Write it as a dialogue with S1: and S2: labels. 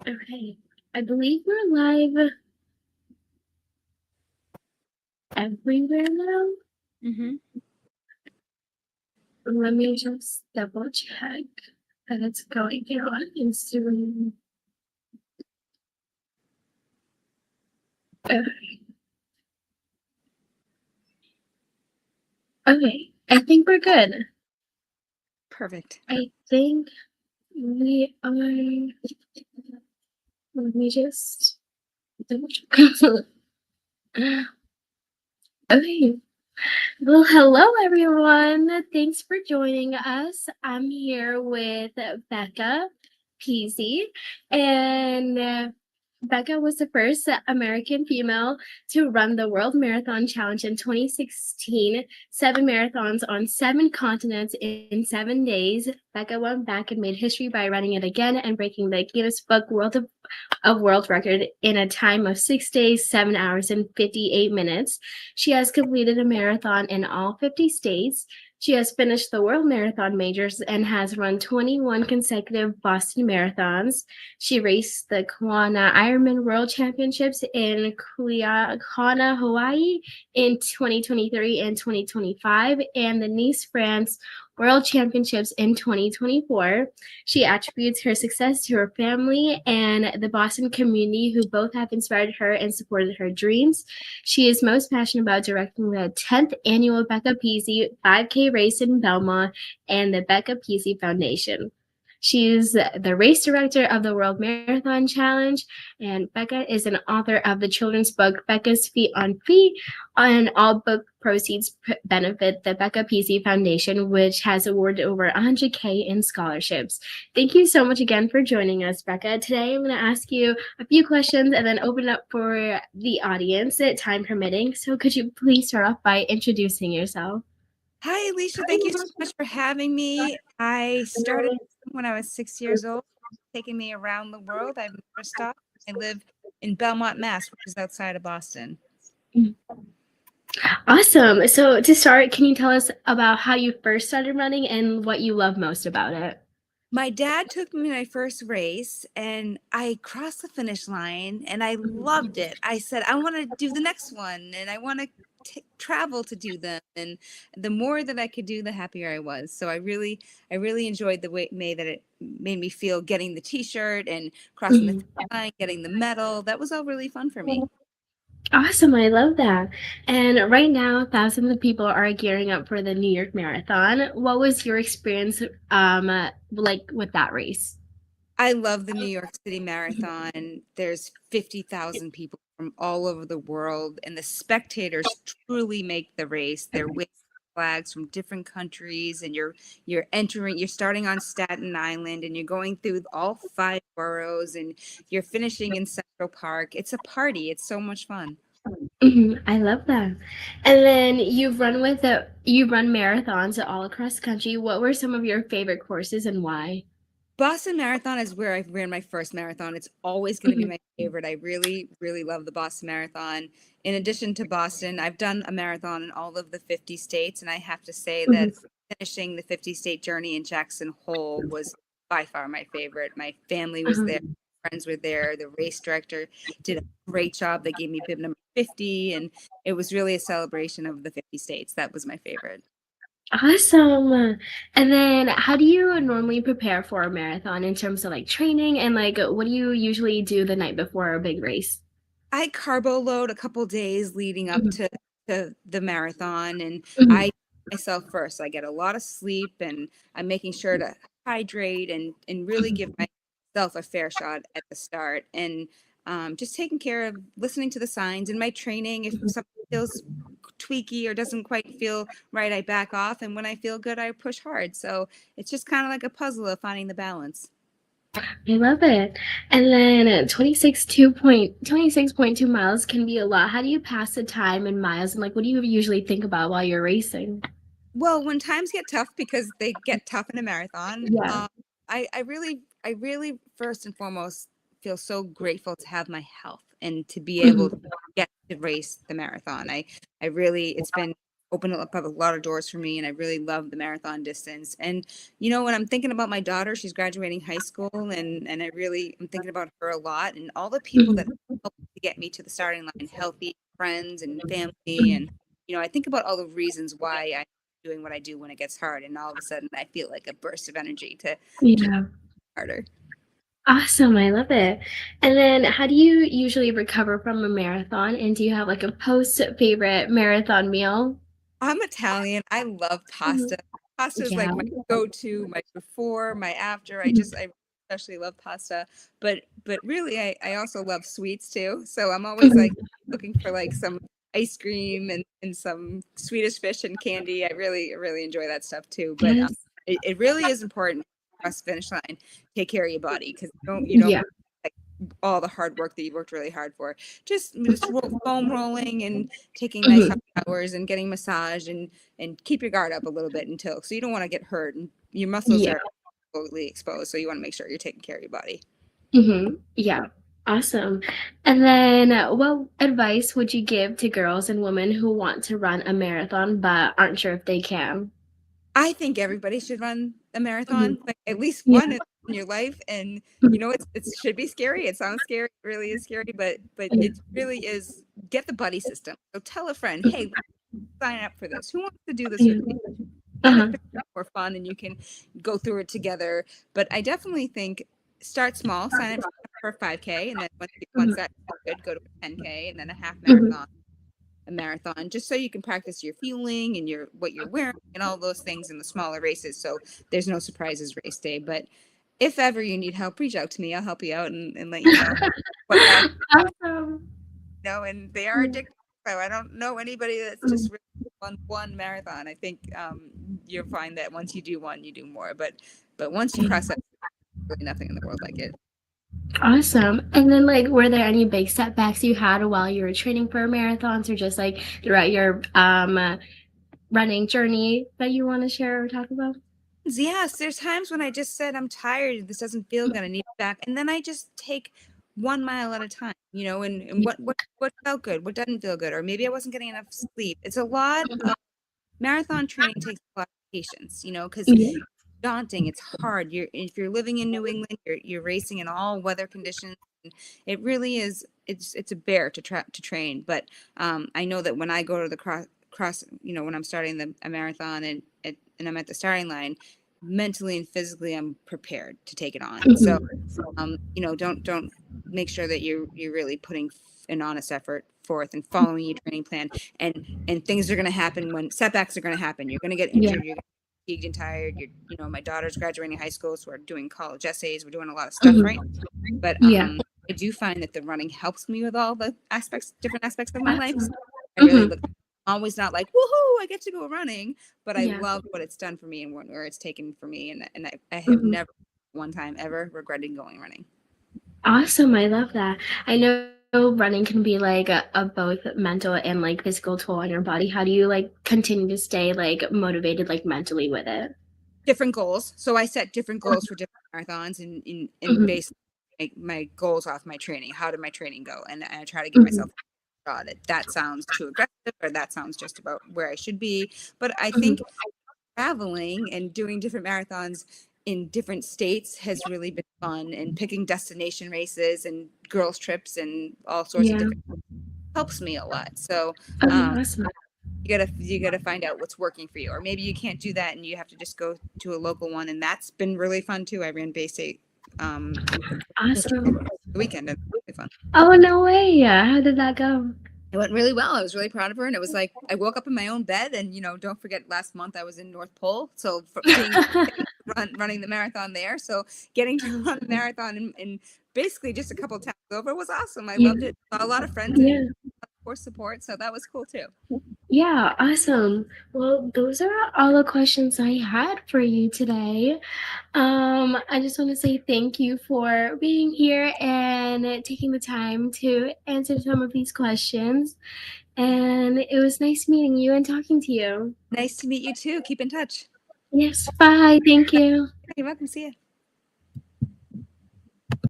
S1: Okay, I believe we're live everywhere now.
S2: Mm-hmm.
S1: Let me just double check that it's going through on Instagram. Okay, okay, I think we're good.
S2: Perfect.
S1: I think we are. Let me just double check. Okay. Well, hello everyone. Thanks for joining us. I'm here with Becca Pizzi, and Becca was the first American female to run the World Marathon Challenge in 2016, 7 marathons on 7 continents in 7 days. Becca went back and made history by running it again and breaking the Guinness Book of World Record in a time of 6 days, 7 hours, and 58 minutes. She has completed a marathon in all 50 states. She has finished the World Marathon Majors and has run 21 consecutive Boston marathons. She raced the Kona Ironman World Championships in Kona, Hawaii in 2023 and 2025, and the Nice, France World Championships in 2024. She attributes her success to her family and the Boston community, who both have inspired her and supported her dreams. She is most passionate about directing the 10th annual Becca Pizzi 5K race in Belmont and the Becca Pizzi Foundation. She's the race director of the World Marathon Challenge, and Becca is an author of the children's book Becca's Feet on Feet, and all book proceeds benefit the Becca Pizzi Foundation, which has awarded over 100K in scholarships. Thank you so much again for joining us, Becca. Today I'm going to ask you a few questions and then open up for the audience, time permitting. So could you please start off by introducing yourself?
S2: Hi, Alicia. Thank you so much for having me. I started when I was 6 years old, taking me around the world. I've never stopped. I live in Belmont, Mass, which is outside of Boston.
S1: Awesome. So to start, can you tell us about how you first started running and what you love most about it?
S2: My dad took me my first race and I crossed the finish line and I loved it. I said, I want to do the next one and I want to travel to do them. And the more that I could do, the happier I was. So I really enjoyed the way that it made me feel getting the t-shirt and crossing the finish line, getting the medal. That was all really fun for me.
S1: Awesome. I love that. And right now, thousands of people are gearing up for the New York Marathon. What was your experience like with that race?
S2: I love the New York City Marathon. There's 50,000 people from all over the world, and the spectators truly make the race. They're waving flags from different countries, and you're starting on Staten Island, and you're going through all 5 boroughs, and you're finishing in Central Park. It's a party. It's so much fun.
S1: I love that. And then you run marathons all across the country. What were some of your favorite courses and why?
S2: Boston Marathon is where I ran my first marathon. It's always going to be my favorite. I really, really love the Boston Marathon. In addition to Boston, I've done a marathon in all of the 50 states, and I have to say that finishing the 50-state journey in Jackson Hole was by far my favorite. My family was there, friends were there. The race director did a great job. They gave me bib number 50, and it was really a celebration of the 50 states. That was my favorite.
S1: Awesome. And then how do you normally prepare for a marathon in terms of like training and like what do you usually do the night before a big race?
S2: I carbo load a couple days leading up
S1: Mhm,
S2: to the marathon, and
S1: mhm,
S2: I myself first. I get a lot of sleep, and I'm making sure to hydrate and really give
S1: mhm.
S2: myself a fair shot at the start, and just taking care of listening to the signs in my training. If something feels tweaky or doesn't quite feel right, I back off, and when I feel good, I push hard. So it's just kind of like a puzzle of finding the balance.
S1: I love it. And then 26.2 miles can be a lot. How do you pass the time in miles and like what do you usually think about while you're racing?
S2: Well, when times get tough, because they get tough in a marathon,
S1: Yeah.
S2: I really first and foremost feel so grateful to have my health and to be able to
S1: Mhm,
S2: get to race the marathon. I really, it's been opened up a lot of doors for me, and I really love the marathon distance. And you know, when I'm thinking about my daughter, she's graduating high school, and I really am thinking about her a lot, and all the people that
S1: Mhm.
S2: helped to get me to the starting line, healthy friends and family, and you know, I think about all the reasons why I'm doing what I do when it gets hard, and all of a sudden I feel like a burst of energy to keep
S1: Yeah.
S2: harder.
S1: Awesome, I love it. And then how do you usually recover from a marathon, and do you have, like, a post favorite marathon meal?
S2: I'm Italian. I love
S1: Mhm.
S2: pasta. Pasta is
S1: Yeah.
S2: like my go-to, my before, my after.
S1: Mhm.
S2: I especially love pasta. But really I also love sweets too. So I'm always like
S1: Mhm.
S2: looking for like some ice cream and some Swedish fish and candy. I really enjoy that stuff too. But
S1: Yes.
S2: it really is important across the finish line. Take care of your body because you don't
S1: Yeah.
S2: like all the hard work that you worked really hard for. Just foam rolling and taking nice hot
S1: Mhm.
S2: showers and getting massage and keep your guard up a little bit until so you don't want to get hurt and your muscles
S1: Yeah.
S2: are totally exposed. So you want to make sure you're taking care of your body.
S1: Mhm. Yeah. Awesome. And then what advice would you give to girls and women who want to run a marathon but aren't sure if they can?
S2: I think everybody should run a
S1: Mhm.
S2: marathon, like at least
S1: Yeah.
S2: one in your life. And you
S1: Mhm.
S2: know, it should be scary. It sounds scary. It really is scary, but it really is. Get the buddy system. So tell a friend, hey, let's sign up for this. Who wants to do this
S1: Yeah.
S2: with me? Even if
S1: Uh-huh.
S2: it's more fun and you can go through it together. But I definitely think start small, sign up for a 5K, and then once
S1: Mhm.
S2: that's good, go to a 10K and then a half
S1: Mhm.
S2: marathon, a marathon, just so you can practice your fueling and your what you're wearing and all those things in the smaller races. So there's no surprises race day. But if ever you need help, reach out to me. I'll help you out and let you know what that
S1: Awesome.
S2: and they are
S1: Yeah.
S2: addicted. So I don't know anybody that's just
S1: Mhm.
S2: really on one marathon. I think you'll find that once you do one, you do more. But once you
S1: Yeah.
S2: cross that, really nothing in the world like it.
S1: Awesome. And then, like, were there any big setbacks you had while you were training for marathons or just like throughout your running journey that you want to share or talk about?
S2: Yes, there's times when I just said I'm tired. This doesn't feel good. I need it back, and then I just take 1 mile at a time. You know, and
S1: Yeah.
S2: what felt good, what doesn't feel good, or maybe I wasn't getting enough sleep. It's a lot of marathon training takes a lot of patience. You know, because
S1: Yeah.
S2: daunting. It's hard. You're if you're living in New England, you're racing in all weather conditions. And it really is. It's a bear to train. But I know that when I go to the cross, you know, when I'm starting a marathon and I'm at the starting line, mentally and physically, I'm prepared to take it on. So
S1: Mhm.
S2: you know, don't make sure that you're really putting an honest effort forth and following your training plan and things are going to happen when setbacks are going to happen. You're going to get
S1: Yeah.
S2: injured. You're gonna get fatigued and tired. You know, my daughter's graduating high school, so we're doing college essays. We're doing a lot of stuff right.
S1: Mhm.
S2: But
S1: Yeah.
S2: I do find that the running helps me with all the different aspects of my life. So
S1: Awesome.
S2: I really
S1: Mhm.
S2: look. Always not like woohoo, I get to go running, but I
S1: Yeah.
S2: love what it's done for me and where it's taken for me, and I have
S1: Mhm.
S2: never one time ever regretted going running.
S1: Awesome. I love that. I know running can be like a both mental and like physical toll on your body. How do you like continue to stay like motivated like mentally with it?
S2: Different goals. So I set different goals for different marathons and
S1: Mhm.
S2: based my goals off my training. How did my training go? And I try to give
S1: Mhm.
S2: myself a shot at that sounds too aggressive or that sounds just about where I should be. But I
S1: Mhm.
S2: think traveling and doing different marathons in different states has really been fun and picking destination races and girls trips and all sorts of
S1: Yeah.
S2: different helps me a lot. So
S1: Oh,
S2: um
S1: awesome.
S2: you gotta find out what's working for you, or maybe you can't do that and you have to just go to a local one, and that's been really fun too. I ran Bay State yesterday,
S1: Awesome.
S2: the weekend, and it was really fun.
S1: Oh, no way. Yeah. How did that go?
S2: It went really well. I was really proud of her, and it was like I woke up in my own bed, and you know, don't forget last month I was in North Pole, so for being running the marathon there, so getting to run a marathon in basically just a couple towns over was awesome. I
S1: Yeah.
S2: loved it. Saw a lot of friends and
S1: Yeah.
S2: for support, so that was cool too.
S1: Yeah, awesome. Well, those are all the questions I had for you today. I just want to say thank you for being here and taking the time to answer some of these questions. And it was nice meeting you and talking to you.
S2: Nice to meet you too. Keep in touch.
S1: Yes, bye. Thank you.
S2: You're welcome. See you.